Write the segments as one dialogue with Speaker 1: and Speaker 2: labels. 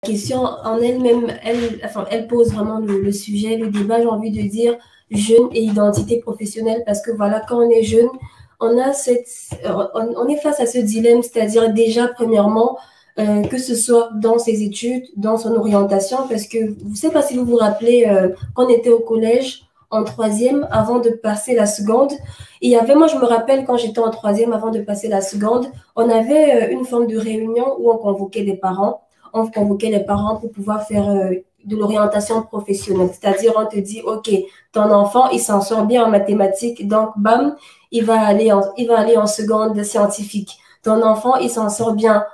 Speaker 1: question en elle-même, elle pose vraiment le sujet, le débat, j'ai envie de dire, jeune et identité professionnelle, parce que voilà, quand on est jeune, on est face à ce dilemme, c'est-à-dire déjà, premièrement, que ce soit dans ses études, dans son orientation, parce que je ne sais pas si vous vous rappelez, quand on était au collège, en troisième, avant de passer la seconde, il y avait, moi je me rappelle quand j'étais en troisième, avant de passer la seconde, on avait une forme de réunion où on convoquait les parents pour pouvoir faire de l'orientation professionnelle. C'est-à-dire, on te dit, OK, ton enfant, il s'en sort bien en mathématiques, donc, bam, il va aller en seconde scientifique. Ton enfant, il s'en sort bien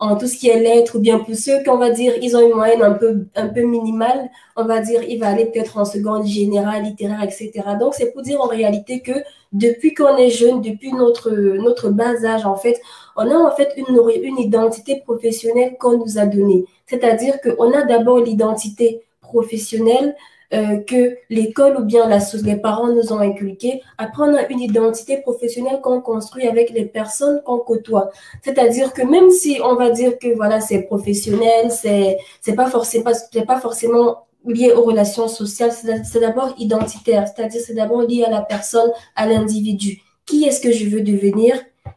Speaker 1: en tout ce qui est lettres, ou bien pour ceux qu'on va dire, ils ont une moyenne un peu minimale, on va dire, il va aller peut-être en seconde générale, littéraire, etc. Donc, c'est pour dire en réalité que depuis qu'on est jeune, depuis notre bas âge, en fait, on a en fait une identité professionnelle qu'on nous a donnée. C'est-à-dire qu'on a d'abord l'identité professionnelle que l'école ou bien les parents nous ont inculquée. Après, on a une identité professionnelle qu'on construit avec les personnes qu'on côtoie. C'est-à-dire que même si on va dire que voilà, c'est professionnel, c'est pas forcément lié aux relations sociales, c'est d'abord identitaire, c'est-à-dire c'est d'abord lié à la personne, à l'individu. Qui est-ce que je veux devenir?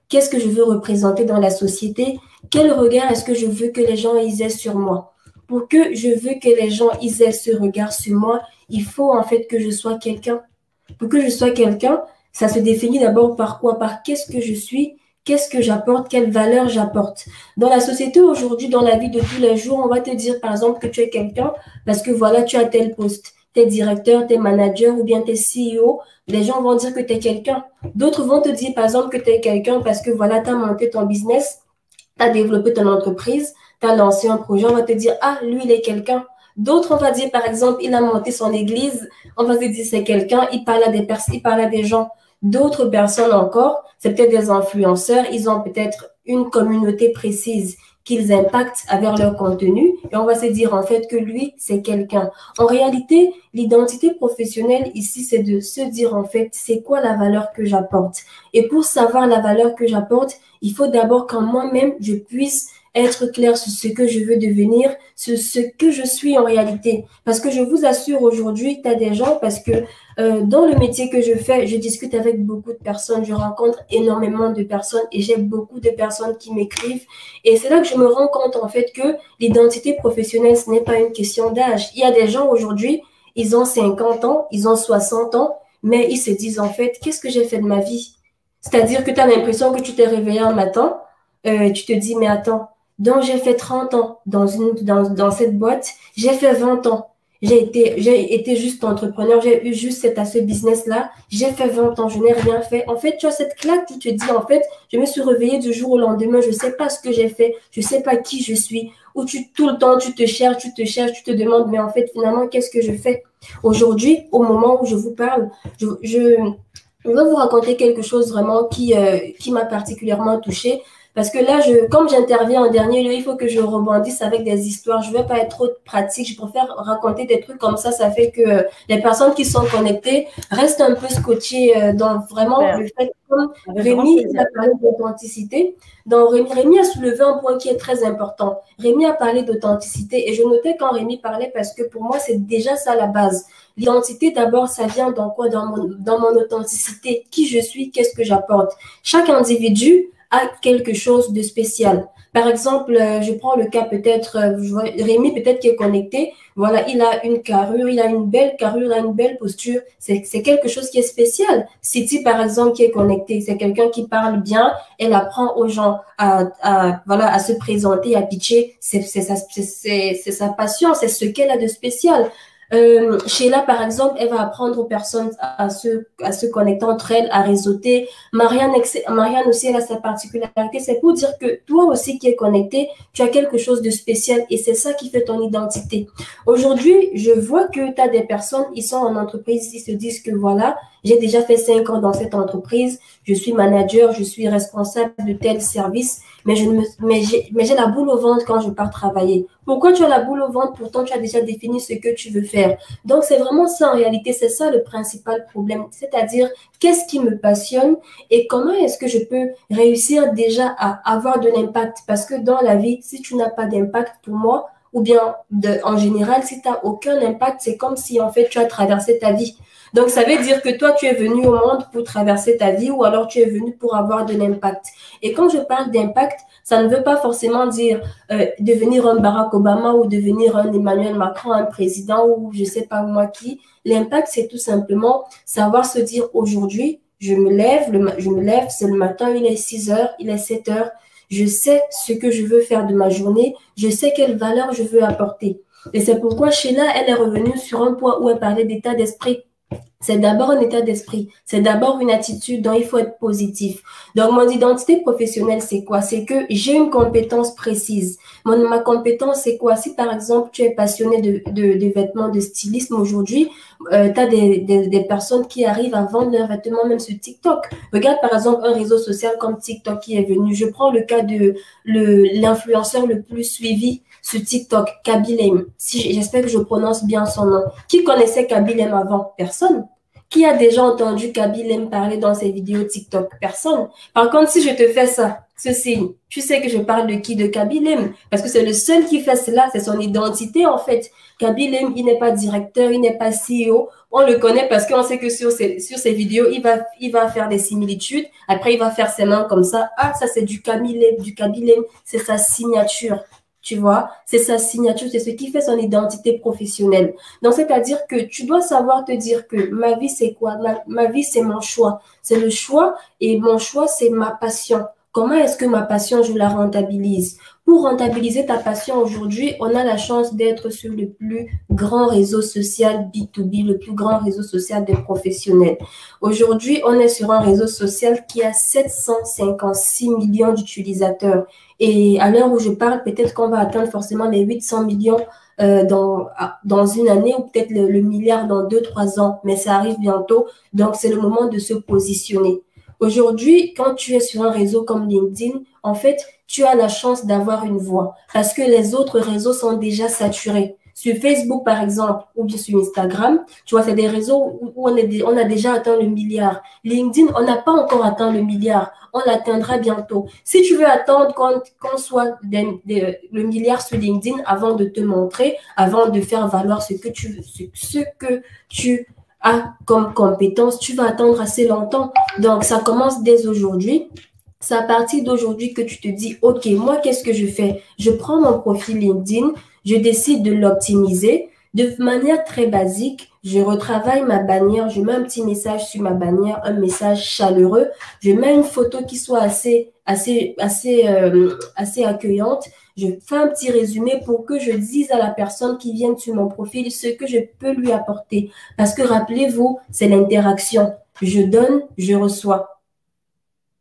Speaker 1: Qu'est-ce que je veux représenter dans la société? Quel regard est-ce que je veux que les gens aient sur moi? Pour que je veux que les gens aient ce regard sur moi, il faut en fait que je sois quelqu'un. Pour que je sois quelqu'un, ça se définit d'abord par quoi? Par qu'est-ce que je suis, qu'est-ce que j'apporte, quelle valeur j'apporte. Dans la société aujourd'hui, dans la vie de tous les jours, on va te dire par exemple que tu es quelqu'un parce que voilà, tu as tel poste. T'es directeur, t'es manager ou bien t'es CEO. Les gens vont dire que tu es quelqu'un. D'autres vont te dire par exemple que tu es quelqu'un parce que voilà, tu as monté ton business, tu as développé ton entreprise, tu as lancé un projet, on va te dire, ah, lui, il est quelqu'un. D'autres, on va dire, par exemple, il a monté son église, on va te dire, c'est quelqu'un, il parle à des personnes, il parle à des gens. D'autres personnes encore, c'est peut-être des influenceurs, ils ont peut-être une communauté précise qu'ils impactent avec leur contenu et on va se dire en fait que lui, c'est quelqu'un. En réalité, l'identité professionnelle ici, c'est de se dire en fait, c'est quoi la valeur que j'apporte? Et pour savoir la valeur que j'apporte, il faut d'abord qu'en moi-même, je puisse être clair sur ce que je veux devenir, sur ce que je suis en réalité. Parce que je vous assure aujourd'hui, tu as des gens, parce que dans le métier que je fais, je discute avec beaucoup de personnes, je rencontre énormément de personnes et j'ai beaucoup de personnes qui m'écrivent. Et c'est là que je me rends compte en fait que l'identité professionnelle, ce n'est pas une question d'âge. Il y a des gens aujourd'hui, ils ont 50 ans, ils ont 60 ans, mais ils se disent en fait, qu'est-ce que j'ai fait de ma vie? C'est-à-dire que tu as l'impression que tu t'es réveillé un matin, tu te dis, mais attends, donc j'ai fait 30 ans dans cette boîte, j'ai fait 20 ans. J'ai été juste entrepreneur, j'ai eu juste ce business-là, j'ai fait 20 ans, je n'ai rien fait. En fait, tu as cette claque qui te dit, en fait, je me suis réveillée du jour au lendemain, je ne sais pas ce que j'ai fait, je ne sais pas qui je suis, ou tout le temps, tu te cherches, tu te demandes, mais en fait, finalement, qu'est-ce que je fais? Aujourd'hui, au moment où je vous parle, je vais vous raconter quelque chose vraiment qui m'a particulièrement touchée. Parce que là, comme j'interviens en dernier lieu, il faut que je rebondisse avec des histoires. Je ne vais pas être trop pratique. Je préfère raconter des trucs comme ça. Ça fait que les personnes qui sont connectées restent un peu scotchées dans vraiment le fait comme Rémi a parlé d'authenticité. Donc, Rémi a soulevé un point qui est très important. Rémi a parlé d'authenticité et je notais quand Rémi parlait parce que pour moi, c'est déjà ça la base. L'identité, d'abord, ça vient dans quoi? Dans mon authenticité. Qui je suis, qu'est-ce que j'apporte? Chaque individu a quelque chose de spécial. Par exemple, je prends le cas peut-être, Rémi peut-être qui est connecté, voilà, il a une carrure, il a une belle carrure, il a une belle posture, c'est quelque chose qui est spécial. Siti, par exemple, qui est connecté, c'est quelqu'un qui parle bien, elle apprend aux gens voilà, à se présenter, à pitcher, c'est sa passion, c'est ce qu'elle a de spécial. Sheila, par exemple, elle va apprendre aux personnes à se connecter entre elles, à réseauter. Marianne aussi, elle a sa particularité. C'est pour dire que toi aussi qui es connecté, tu as quelque chose de spécial et c'est ça qui fait ton identité. Aujourd'hui, je vois que tu as des personnes, ils sont en entreprise, ils se disent que voilà, j'ai déjà fait 5 ans dans cette entreprise, je suis manager, je suis responsable de tel service, mais j'ai la boule au ventre quand je pars travailler. Pourquoi tu as la boule au ventre? Pourtant, tu as déjà défini ce que tu veux faire. faire. Donc, c'est vraiment ça en réalité, c'est ça le principal problème. C'est-à-dire, qu'est-ce qui me passionne et comment est-ce que je peux réussir déjà à avoir de l'impact? Parce que dans la vie, si tu n'as pas d'impact pour moi, ou bien en général, si tu n'as aucun impact, c'est comme si en fait tu as traversé ta vie. Donc, ça veut dire que toi, tu es venu au monde pour traverser ta vie ou alors tu es venu pour avoir de l'impact. Et quand je parle d'impact, ça ne veut pas forcément dire devenir un Barack Obama ou devenir un Emmanuel Macron, un président ou je sais pas moi qui. L'impact, c'est tout simplement savoir se dire aujourd'hui, je me lève, c'est le matin, il est 6 heures, il est 7 heures. Je sais ce que je veux faire de ma journée. Je sais quelle valeur je veux apporter. Et c'est pourquoi Sheila, elle est revenue sur un point où elle parlait d'état d'esprit. C'est d'abord un état d'esprit, c'est d'abord une attitude dont il faut être positif. Donc, mon identité professionnelle, c'est quoi? C'est que j'ai une compétence précise. Ma compétence, c'est quoi? Si, par exemple, tu es passionné de vêtements, de stylisme aujourd'hui, tu as des personnes qui arrivent à vendre leurs vêtements même sur TikTok. Regarde, par exemple, un réseau social comme TikTok qui est venu. Je prends le cas de l'influenceur le plus suivi sur TikTok, Kabilem. J'espère que je prononce bien son nom. Qui connaissait Kabilem avant? Personne. Qui a déjà entendu Kabilem parler dans ses vidéos TikTok? Personne. Par contre, si je te fais ça, ce signe, tu sais que je parle de qui? De Kabilem. Parce que c'est le seul qui fait cela, c'est son identité en fait. Kabilem, il n'est pas directeur, il n'est pas CEO. On le connaît parce qu'on sait que sur ses vidéos, il va faire des similitudes. Après, il va faire ses mains comme ça. Ah, ça c'est du Kabilem, c'est sa signature. Tu vois, c'est sa signature, c'est ce qui fait son identité professionnelle. Donc, c'est-à-dire que tu dois savoir te dire que ma vie, c'est quoi? Ma vie, c'est mon choix. C'est le choix et mon choix, c'est ma passion. Comment est-ce que ma passion, je la rentabilise? Pour rentabiliser ta passion aujourd'hui, on a la chance d'être sur le plus grand réseau social B2B, le plus grand réseau social des professionnels. Aujourd'hui, on est sur un réseau social qui a 756 millions d'utilisateurs. Et à l'heure où je parle, peut-être qu'on va atteindre forcément les 800 millions dans une année ou peut-être le milliard dans 2-3 ans. Mais ça arrive bientôt. Donc, c'est le moment de se positionner. Aujourd'hui, quand tu es sur un réseau comme LinkedIn, en fait, tu as la chance d'avoir une voix parce que les autres réseaux sont déjà saturés. Sur Facebook, par exemple, ou bien sur Instagram, tu vois, c'est des réseaux où on a déjà atteint le milliard. LinkedIn, on n'a pas encore atteint le milliard. On l'atteindra bientôt. Si tu veux attendre qu'on soit le milliard sur LinkedIn avant de te montrer, avant de faire valoir ce que tu as comme compétence, tu vas attendre assez longtemps. Donc, ça commence dès aujourd'hui. C'est à partir d'aujourd'hui que tu te dis, OK, moi, qu'est-ce que je fais? Je prends mon profil LinkedIn, je décide de l'optimiser de manière très basique. Je retravaille ma bannière, je mets un petit message sur ma bannière, un message chaleureux. Je mets une photo qui soit assez accueillante. Je fais un petit résumé pour que je dise à la personne qui vient sur mon profil ce que je peux lui apporter. Parce que rappelez-vous, c'est l'interaction. Je donne, je reçois.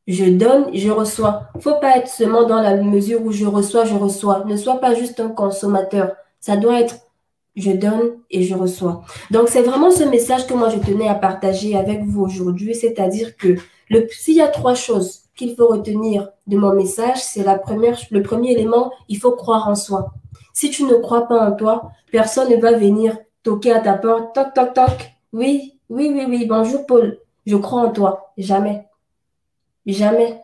Speaker 1: Je donne, je reçois. Faut pas être seulement dans la mesure où je reçois, je reçois. Ne sois pas juste un consommateur. Ça doit être je donne et je reçois. Donc, c'est vraiment ce message que moi, je tenais à partager avec vous aujourd'hui. C'est-à-dire que s'il y a 3 choses qu'il faut retenir de mon message, c'est le premier élément, il faut croire en soi. Si tu ne crois pas en toi, personne ne va venir toquer à ta porte. Toc, toc, toc. Oui, oui, oui, oui. Bonjour, Paul. Je crois en toi. Jamais. Jamais.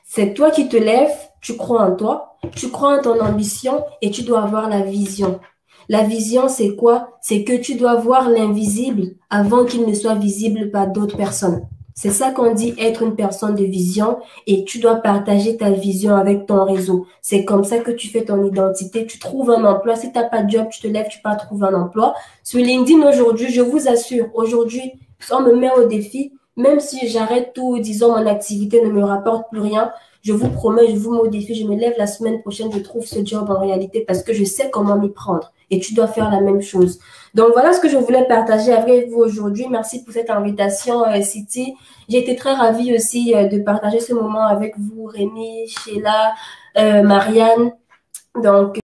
Speaker 1: C'est toi qui te lèves, tu crois en toi, tu crois en ton ambition et tu dois avoir la vision. La vision, c'est quoi? C'est que tu dois voir l'invisible avant qu'il ne soit visible par d'autres personnes. C'est ça qu'on dit être une personne de vision et tu dois partager ta vision avec ton réseau. C'est comme ça que tu fais ton identité. Tu trouves un emploi. Si tu n'as pas de job, tu te lèves, tu pars trouver un emploi. Sur LinkedIn aujourd'hui, je vous assure, aujourd'hui, on me met au défi. Même si j'arrête tout, disons, mon activité ne me rapporte plus rien, je vous promets, je vous modifie, je me lève la semaine prochaine, je trouve ce job en réalité parce que je sais comment m'y prendre. Et tu dois faire la même chose. Donc, voilà ce que je voulais partager avec vous aujourd'hui. Merci pour cette invitation, Siti. J'ai été très ravie aussi de partager ce moment avec vous, Rémi, Sheila, Marianne. Donc,